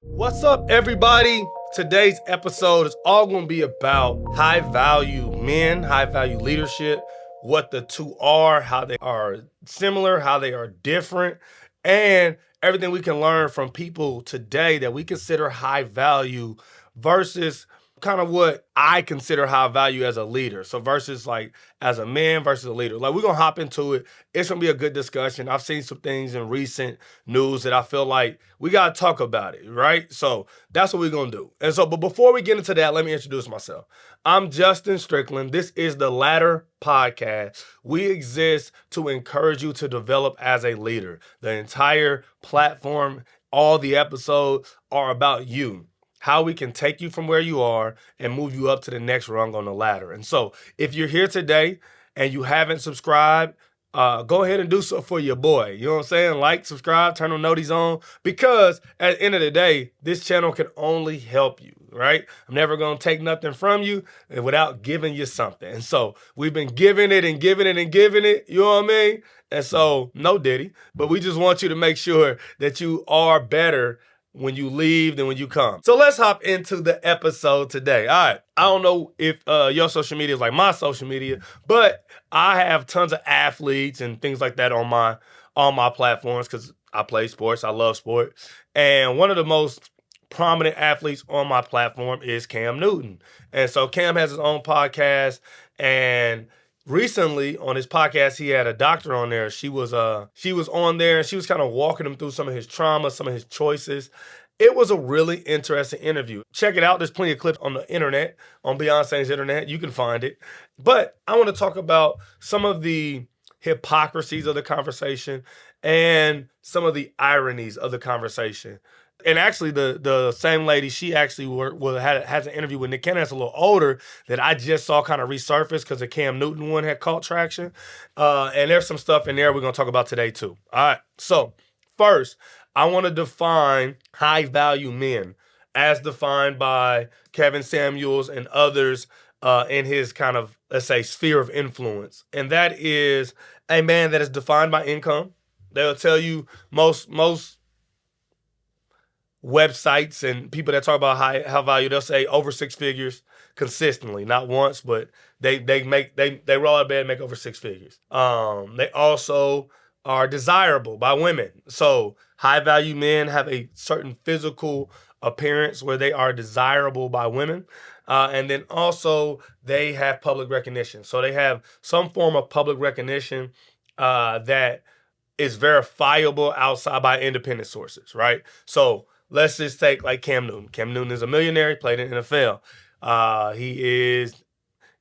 What's up, everybody? Today's episode is all going to be about high value men, high value leadership, what the two are, how they are similar, how they are different, and everything we can learn from people today that we consider high value versus kind of what I consider high value as a leader. So versus like as a man versus a leader. Like we're gonna hop into it. It's gonna be a good discussion. I've seen some things in recent news that I feel like we gotta talk about it, right? So that's what we're gonna do. And so, but before we get into that, let me introduce myself. I'm Justin Strickland. This is the Ladder Podcast. We exist to encourage you to develop as a leader. The entire platform, all the episodes are about you, how we can take you from where you are and move you up to the next rung on the ladder. And so if you're here today and you haven't subscribed, go ahead and do so for your boy. You know what I'm saying? Like, subscribe, turn on noties on, because at the end of the day, this channel can only help you, right? I'm never going to take nothing from you without giving you something. And so we've been giving it and giving it and giving it, you know what I mean? And so, no diddy, but we just want you to make sure that you are better when you leave than when you come. So let's hop into the episode today. All right. I don't know if your social media is like my social media, but I have tons of athletes and things like that on my platforms because I play sports. I love sports. And one of the most prominent athletes on my platform is Cam Newton. And so Cam has his own podcast, and recently on his podcast, he had a doctor on there. She was on there and she was kind of walking him through some of his trauma, some of his choices. It was a really interesting interview. Check it out. There's plenty of clips on the internet, on Beyonce's internet. You can find it. But I want to talk about some of the hypocrisies of the conversation and some of the ironies of the conversation. And actually, the same lady, she actually has an interview with Nick Cannon that's a little older that I just saw kind of resurface because the Cam Newton one had caught traction. And there's some stuff in there we're going to talk about today, too. All right. So first, I want to define high value men as defined by Kevin Samuels and others in his kind of, let's say, sphere of influence. And that is a man that is defined by income. They'll tell you most websites and people that talk about high value, they'll say over six figures consistently, not once, but they roll out of bed and make over six figures. They also are desirable by women. So high value men have a certain physical appearance where they are desirable by women. And then also they have public recognition. So they have some form of public recognition that is verifiable outside by independent sources, right? So let's just take like Cam Newton. Cam Newton is a millionaire. He played in the NFL. He is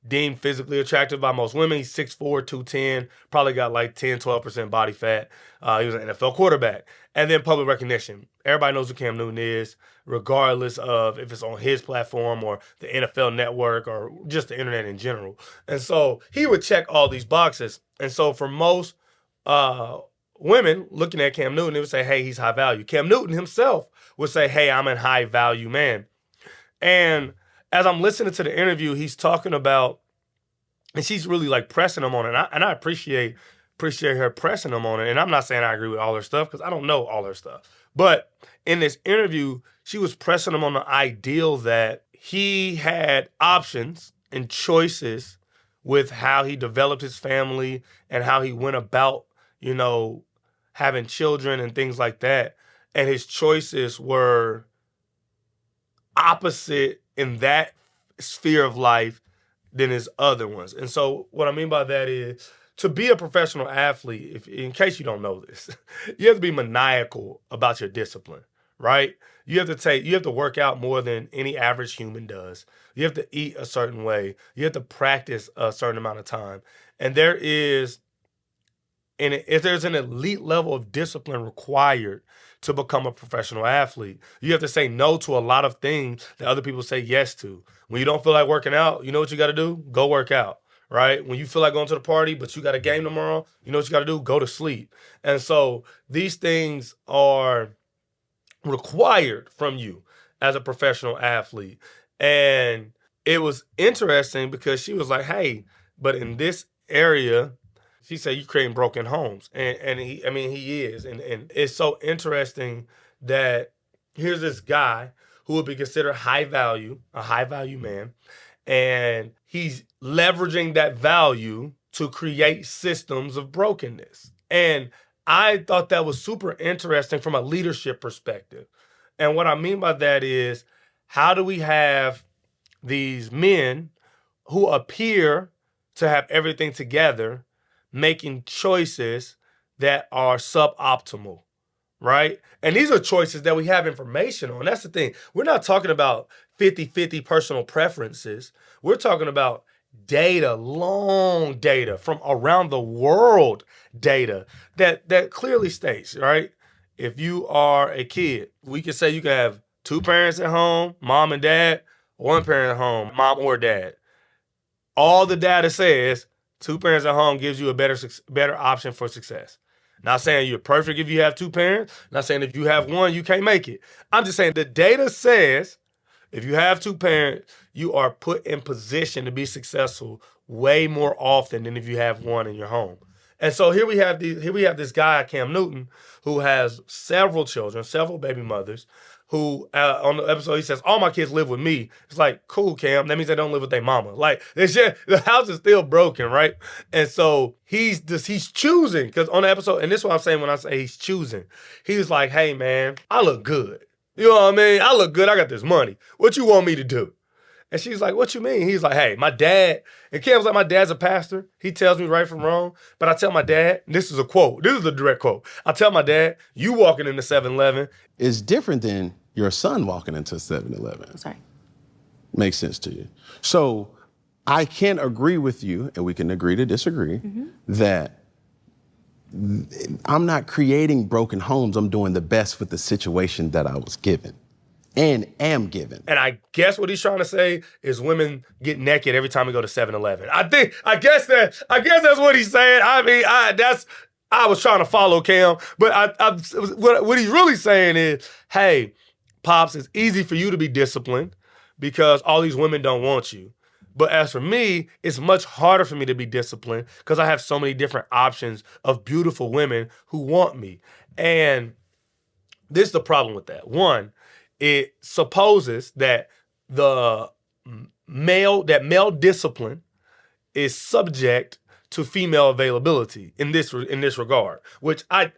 deemed physically attractive by most women. He's 6'4", 210, probably got like 10, 12% body fat. He was an NFL quarterback. And then public recognition. Everybody knows who Cam Newton is, regardless of if it's on his platform or the NFL network or just the internet in general. And so he would check all these boxes. And so for most women looking at Cam Newton, they would say, hey, he's high value. Cam Newton himself would say, hey, I'm a high value man. And as I'm listening to the interview, he's talking about, and she's really like pressing him on it. And I appreciate her pressing him on it. And I'm not saying I agree with all her stuff because I don't know all her stuff. But in this interview, she was pressing him on the ideal that he had options and choices with how he developed his family and how he went about, having children and things like that. And his choices were opposite in that sphere of life than his other ones. And so what I mean by that is, to be a professional athlete, in case you don't know this, you have to be maniacal about your discipline, right? You have to work out more than any average human does. You have to eat a certain way. You have to practice a certain amount of time. And there's an elite level of discipline required to become a professional athlete. You have to say no to a lot of things that other people say yes to. When you don't feel like working out, you know what you got to do? Go work out, right? When you feel like going to the party, but you got a game tomorrow, you know what you got to do? Go to sleep. And so these things are required from you as a professional athlete. And it was interesting because she was like, hey, but in this area, she said, you're creating broken homes. And he is. And it's so interesting that here's this guy who would be considered a high value man, and he's leveraging that value to create systems of brokenness. And I thought that was super interesting from a leadership perspective. And what I mean by that is, how do we have these men who appear to have everything together making choices that are suboptimal, right? And these are choices that we have information on. That's the thing. We're not talking about 50-50 personal preferences. We're talking about data, long data from around the world data that clearly states, right? If you are a kid, we can say you can have two parents at home, mom and dad, one parent at home, mom or dad. All the data says two parents at home gives you a better option for success. Not saying you're perfect if you have two parents. Not saying if you have one, you can't make it. I'm just saying the data says if you have two parents, you are put in position to be successful way more often than if you have one in your home. And so here we have this guy, Cam Newton, who has several children, several baby mothers, who on the episode he says, all my kids live with me. It's like, cool, Cam. That means they don't live with their mama. Like, the house is still broken, right? And so he's choosing, because on the episode, and this is what I'm saying when I say he's choosing. He's like, hey, man, I look good. You know what I mean? I look good. I got this money. What you want me to do? And she's like, what you mean? He's like, hey, my dad, and Cam's like, my dad's a pastor. He tells me right from wrong. But I tell my dad, this is a quote. This is a direct quote. I tell my dad, you walking into 7-Eleven is different than your son walking into 7-Eleven. Sorry. Makes sense to you. So I can agree with you, and we can agree to disagree, that I'm not creating broken homes. I'm doing the best with the situation that I was given and am given. And I guess what he's trying to say is women get naked every time we go to 7-Eleven. I guess that's what he's saying. I mean, I was trying to follow Cam, but what he's really saying is, hey, Pops, it's easy for you to be disciplined because all these women don't want you. But as for me, it's much harder for me to be disciplined because I have so many different options of beautiful women who want me. And this is the problem with that. One, it supposes that male discipline is subject to female availability in this regard, which I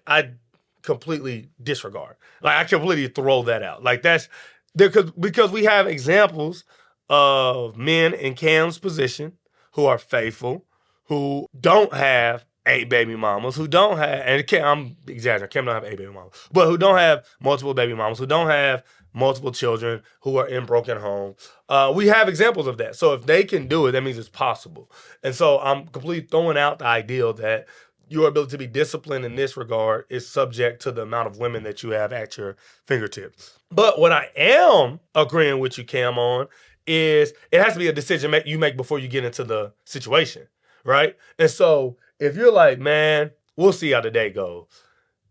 completely disregard. Like, I completely throw that out. Like, that's because we have examples of men in Cam's position who are faithful, who don't have 8 baby mamas, who don't have, and I'm exaggerating, Cam don't have 8 baby mamas, but who don't have multiple baby mamas, who don't have multiple children, who are in broken homes. We have examples of that. So if they can do it, that means it's possible. And so I'm completely throwing out the ideal that your ability to be disciplined in this regard is subject to the amount of women that you have at your fingertips. But what I am agreeing with you, Cam, on is it has to be a decision you make before you get into the situation, right? And so if you're like, man, we'll see how the day goes,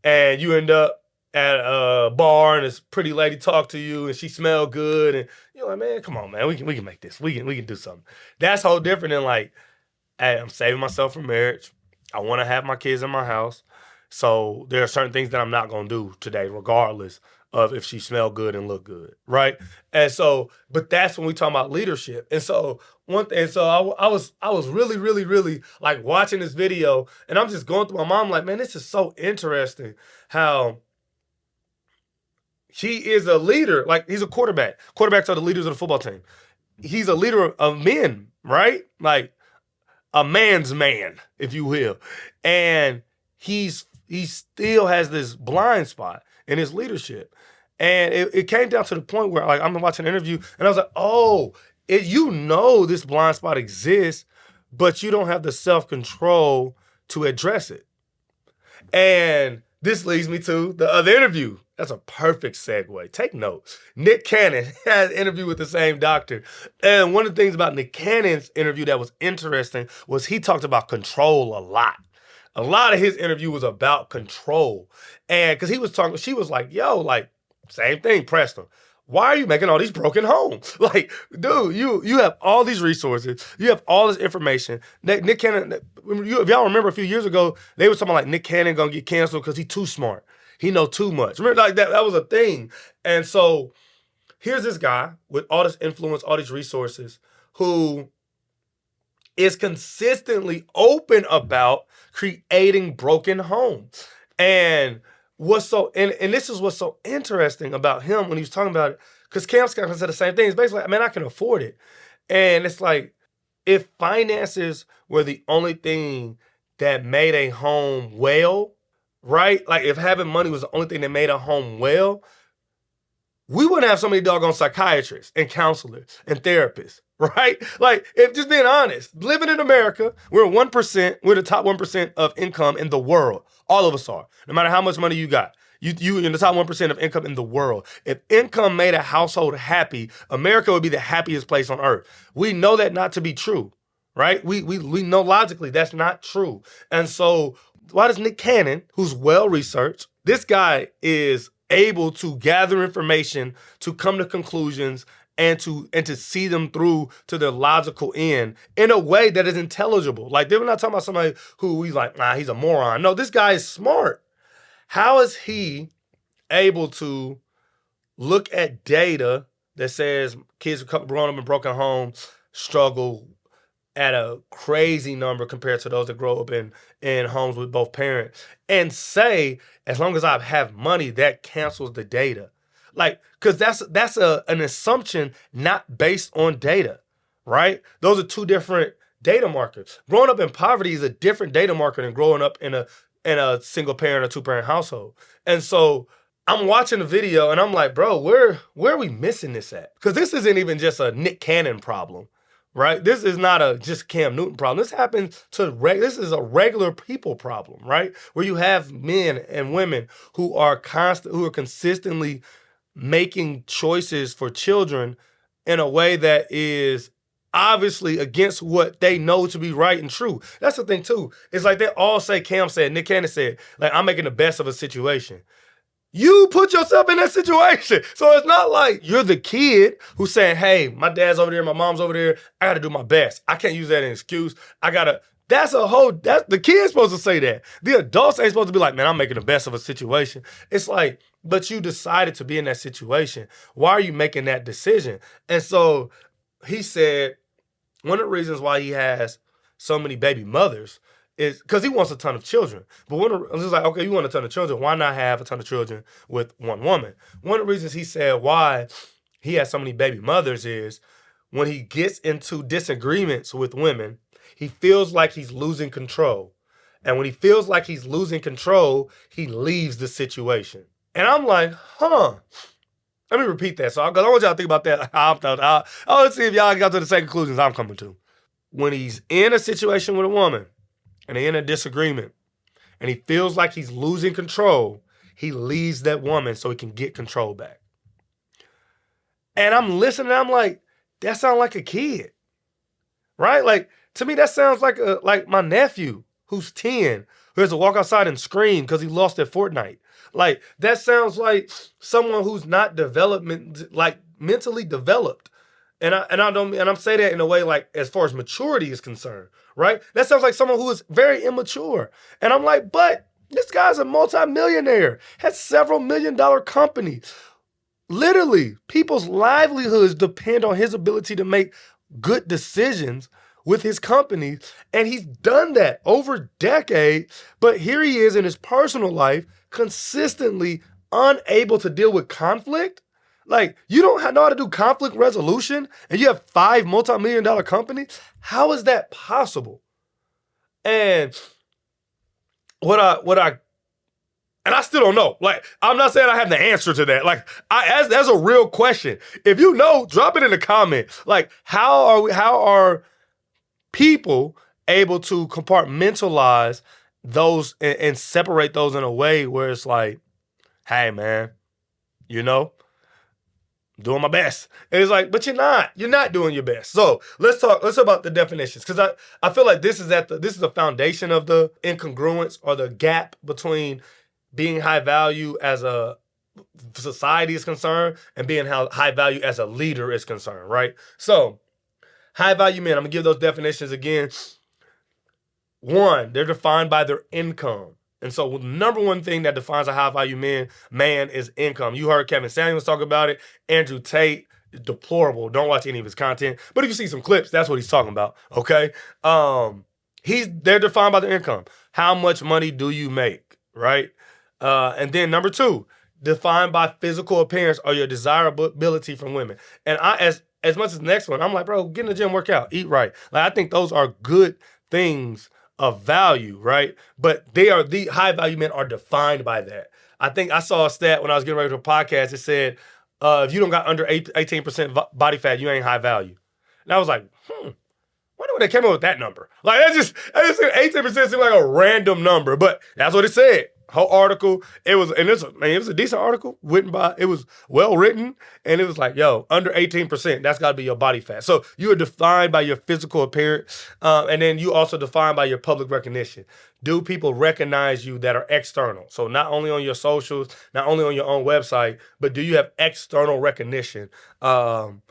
and you end up at a bar and this pretty lady talk to you and she smell good and you're like, man, come on, man, we can make this. We can do something. That's whole different than like, hey, I'm saving myself for marriage. I want to have my kids in my house. So there are certain things that I'm not going to do today, regardless of if she smell good and look good, right? And so, but that's when we talk about leadership. And so I was really, really, really like watching this video, and I'm just going through my mind like, man, this is so interesting how he is a leader. Like, he's a quarterback. Quarterbacks are the leaders of the football team. He's a leader of men, right? Like a man's man, if you will. And he still has this blind spot in his leadership. And it came down to the point where, like, I'm watching an interview and I was like, oh, this blind spot exists, but you don't have the self-control to address it. And this leads me to the other interview. That's a perfect segue. Take note. Nick Cannon had an interview with the same doctor. And one of the things about Nick Cannon's interview that was interesting was he talked about control a lot. A lot of his interview was about control. And because she was like, yo, like, same thing, Preston. Why are you making all these broken homes? Like, dude, you have all these resources. You have all this information. Nick Cannon, if y'all remember a few years ago, they were talking about like Nick Cannon gonna get canceled because he's too smart. He know too much. Remember, like that was a thing. And so here's this guy with all this influence, all these resources, who is consistently open about creating broken homes. And this is what's so interesting about him when he was talking about it, because Cam Scott said the same thing. It's basically, man, I can afford it. And it's like, if finances were the only thing that made a home well, right? Like if having money was the only thing that made a home well, we wouldn't have so many doggone psychiatrists and counselors and therapists, right? Like, if just being honest, living in America, we're 1%, we're the top 1% of income in the world. All of us are, no matter how much money you got. You in the top 1% of income in the world. If income made a household happy, America would be the happiest place on earth. We know that not to be true, right? We know logically that's not true. And so why does Nick Cannon, who's well-researched, this guy is able to gather information, to come to conclusions, and to see them through to their logical end in a way that is intelligible. Like, they're not talking about somebody who he's like, nah, he's a moron. No, this guy is smart. How is he able to look at data that says kids growing up in broken homes struggle at a crazy number compared to those that grow up in homes with both parents, and say, as long as I have money, that cancels the data? Like, because that's an assumption not based on data, right? Those are two different data markers. Growing up in poverty is a different data marker than growing up in a single parent or two-parent household. And so I'm watching the video and I'm like, bro, where are we missing this at? Because this isn't even just a Nick Cannon problem, right? This is not a just Cam Newton problem. This happens to this is a regular people problem, right? Where you have men and women who are consistently making choices for children in a way that is obviously against what they know to be right and true. That's the thing too. It's like they all say, Cam said, Nick Cannon said, like, I'm making the best of a situation. You put yourself in that situation. So it's not like you're the kid who's saying, hey, my dad's over there, my mom's over there, I gotta do my best. I can't use that as an excuse. That's the kid's supposed to say that. The adults ain't supposed to be like, man, I'm making the best of a situation. It's like, but you decided to be in that situation. Why are you making that decision? And so he said, one of the reasons why he has so many baby mothers is because he wants a ton of children. But it's like, okay, you want a ton of children. Why not have a ton of children with one woman? One of the reasons he said why he has so many baby mothers is when he gets into disagreements with women, he feels like he's losing control. And when he feels like he's losing control, he leaves the situation. And I'm like, let me repeat that. So I want y'all to think about that. I want to see if y'all got to the same conclusions I'm coming to. When he's in a situation with a woman and they're in a disagreement and he feels like he's losing control, he leaves that woman so he can get control back. And I'm listening, I'm like, that sounds like a kid, right? Like, to me, that sounds like my nephew who's 10, who has to walk outside and scream because he lost at Fortnite. Like, that sounds like someone who's not mentally developed. And I'm saying that in a way like as far as maturity is concerned, right? That sounds like someone who is very immature. And I'm like, but this guy's a multimillionaire, has several $million companies. Literally, people's livelihoods depend on his ability to make good decisions with his company. And he's done that over decades. But here he is in his personal life, consistently unable to deal with conflict. Like, you don't know how to do conflict resolution and you have 5 multi-million-dollar companies? How is that possible? And I still don't know. Like, I'm not saying I have the answer to that. Like, that's a real question. If you know, drop it in the comments. Like, how are people able to compartmentalize those and separate those in a way where it's like, hey, man, doing my best. And it's like, but you're not doing your best. So let's talk about the definitions. Because I feel like this is the foundation of the incongruence or the gap between being high value as a society is concerned and being high value as a leader is concerned, right? So high value men, I'm gonna give those definitions again. 1, they're defined by their income. And so the number one thing that defines a high value man is income. You heard Kevin Samuels talk about it. Andrew Tate, deplorable. Don't watch any of his content. But if you see some clips, that's what he's talking about. Okay. They're defined by their income. How much money do you make? Right? And then number two, defined by physical appearance or your desirability from women. And as much as the next one, I'm like, bro, get in the gym, work out, eat right. Like, I think those are good things of value, right? But the high value men are defined by that. I think I saw a stat when I was getting ready to a podcast. It said, if you don't got under 18% body fat, you ain't high value. And I was like, wonder when they came up with that number. Like, I just 18% seemed like a random number, but that's what it said. Whole article, it was a decent article it was well written, and it was like, yo, under 18%, that's got to be your body fat. So you are defined by your physical appearance, and then you also defined by your public recognition. Do people recognize you that are external? So not only on your socials, not only on your own website, but do you have external recognition? And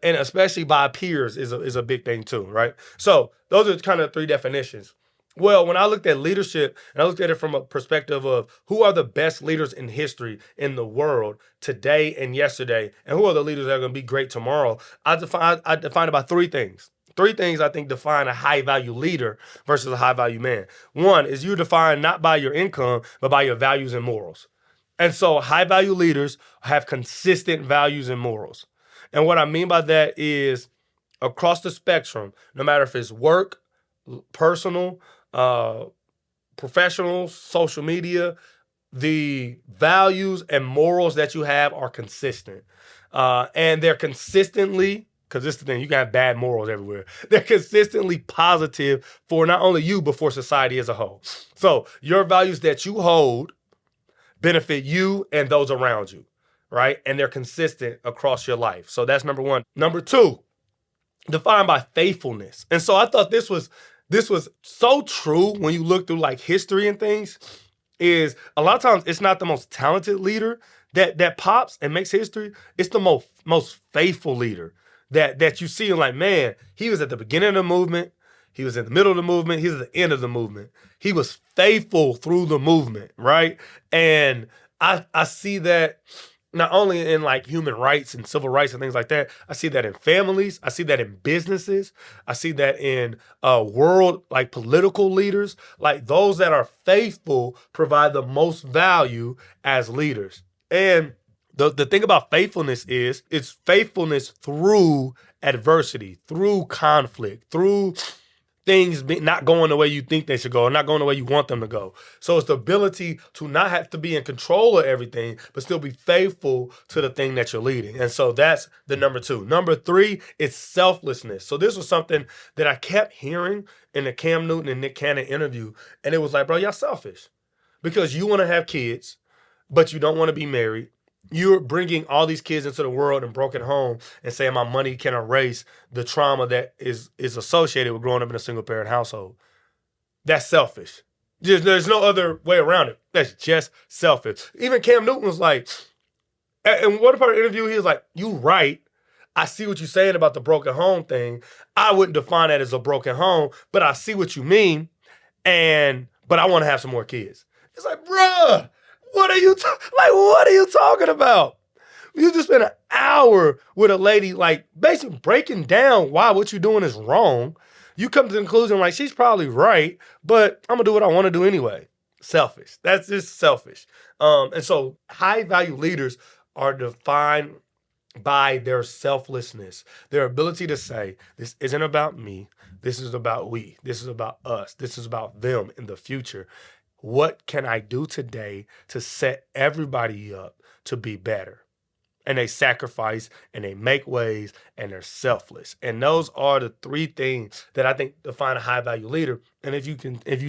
especially by peers is a big thing too, right? So those are kind of three definitions. Well, when I looked at leadership, and I looked at it from a perspective of who are the best leaders in history in the world today and yesterday, and who are the leaders that are going to be great tomorrow, I defined it by three things. Three things I think define a high-value leader versus a high-value man. One is you're defined not by your income, but by your values and morals. And so high-value leaders have consistent values and morals. And what I mean by that is across the spectrum, no matter if it's work, personal, professional, social media, the values and morals that you have are consistent. And they're consistently, because this is the thing, you can have bad morals everywhere. They're consistently positive for not only you, but for society as a whole. So your values that you hold benefit you and those around you, right? And they're consistent across your life. So that's number one. Number two, defined by faithfulness. And so I thought this was so true when you look through like history and things, is a lot of times it's not the most talented leader that pops and makes history. It's the most faithful leader that you see and like, man, he was at the beginning of the movement, he was in the middle of the movement, he was at the end of the movement. He was faithful through the movement, right? And I see that not only in like human rights and civil rights and things like that, I see that in families, I see that in businesses, I see that in world, like political leaders, like those that are faithful provide the most value as leaders. And the thing about faithfulness is it's faithfulness through adversity, through conflict, through things not going the way you think they should go, or not going the way you want them to go. So it's the ability to not have to be in control of everything, but still be faithful to the thing that you're leading. And so that's the number two. Number three is selflessness. So this was something that I kept hearing in the Cam Newton and Nick Cannon interview. And it was like, bro, y'all selfish because you want to have kids, but you don't want to be married. You're bringing all these kids into the world and broken home and saying my money can erase the trauma that is associated with growing up in a single parent household. That's selfish. There's no other way around it. That's just selfish. Even Cam Newton was like, and one part of the interview, he was like, you right. I see what you're saying about the broken home thing. I wouldn't define that as a broken home, but I see what you mean. But I want to have some more kids. It's like, bruh. What are you talking about? You just spent an hour with a lady, like basically breaking down why what you're doing is wrong. You come to the conclusion like she's probably right, but I'm gonna do what I want to do anyway. Selfish. That's just selfish. And so high value leaders are defined by their selflessness, their ability to say, this isn't about me. This is about we. This is about us. This is about them in the future. What can I do today to set everybody up to be better? And they sacrifice and they make ways and they're selfless. And those are the three things that I think define a high value leader. And if you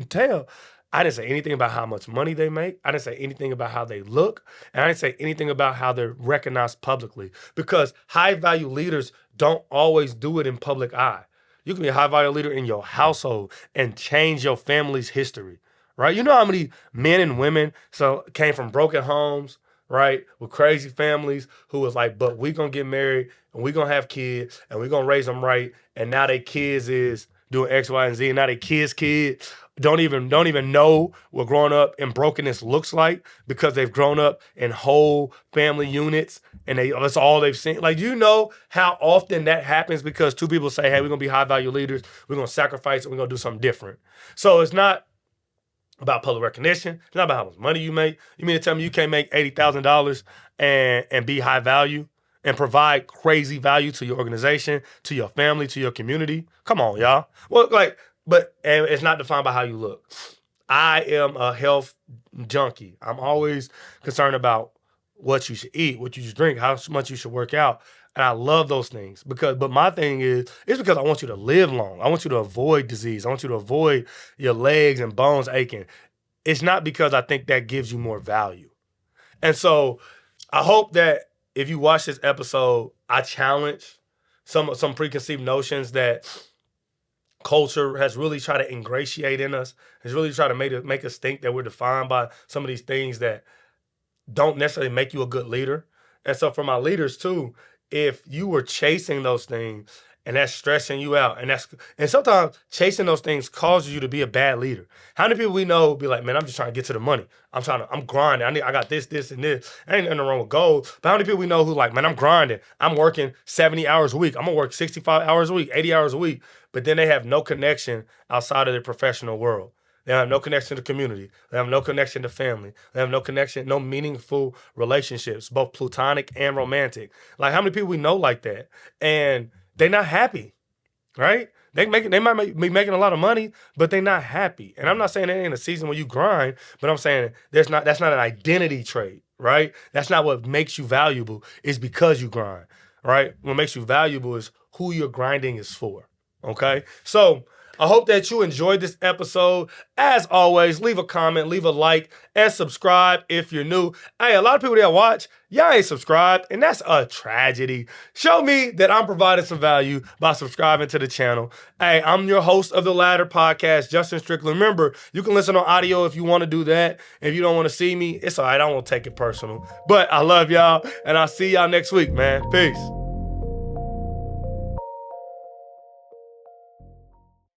tell, I didn't say anything about how much money they make. I didn't say anything about how they look. And I didn't say anything about how they're recognized publicly, because high value leaders don't always do it in public eye. You can be a high value leader in your household and change your family's history. Right? You know how many men and women came from broken homes, right, with crazy families, who was like, but we gonna get married and we gonna have kids and we gonna raise them right, and now they kids is doing X, Y, and Z, and now they kids don't even know what growing up in brokenness looks like because they've grown up in whole family units and that's all they've seen. Like, you know how often that happens because two people say, hey, we're gonna be high value leaders, we're gonna sacrifice and we're gonna do something different. So it's not about public recognition. It's not about how much money you make. You mean to tell me you can't make $80,000 and be high value and provide crazy value to your organization, to your family, to your community? Come on, y'all. Well, and it's not defined by how you look. I am a health junkie. I'm always concerned about what you should eat, what you should drink, how much you should work out. And I love those things but my thing is, it's because I want you to live long. I want you to avoid disease. I want you to avoid your legs and bones aching. It's not because I think that gives you more value. And so I hope that if you watch this episode, I challenge some preconceived notions that culture has really tried to ingratiate in us, has really tried to make us think that we're defined by some of these things that don't necessarily make you a good leader. And so for my leaders too, if you were chasing those things and that's stressing you out, and sometimes chasing those things causes you to be a bad leader. How many people we know be like, man, I'm just trying to get to the money. I'm grinding. I got this, and this. Ain't nothing wrong with goals. But how many people we know who like, man, I'm grinding. I'm working 70 hours a week. I'm gonna work 65 hours a week, 80 hours a week. But then they have no connection outside of their professional world. They have no connection to community. They have no connection to family. They have no connection, no meaningful relationships, both platonic and romantic. Like, how many people we know like that? And they're not happy, right? They might be making a lot of money, but they're not happy. And I'm not saying there ain't a season where you grind, but I'm saying that's not an identity trait, right? That's not what makes you valuable. It's because you grind, right? What makes you valuable is who your grinding is for, okay? So I hope that you enjoyed this episode. As always, leave a comment, leave a like, and subscribe if you're new. Hey, a lot of people that watch, y'all ain't subscribed, and that's a tragedy. Show me that I'm providing some value by subscribing to the channel. Hey, I'm your host of the Ladder Podcast, Justin Strickland. Remember, you can listen on audio if you want to do that. If you don't want to see me, it's all right. I won't take it personal. But I love y'all, and I'll see y'all next week, man. Peace.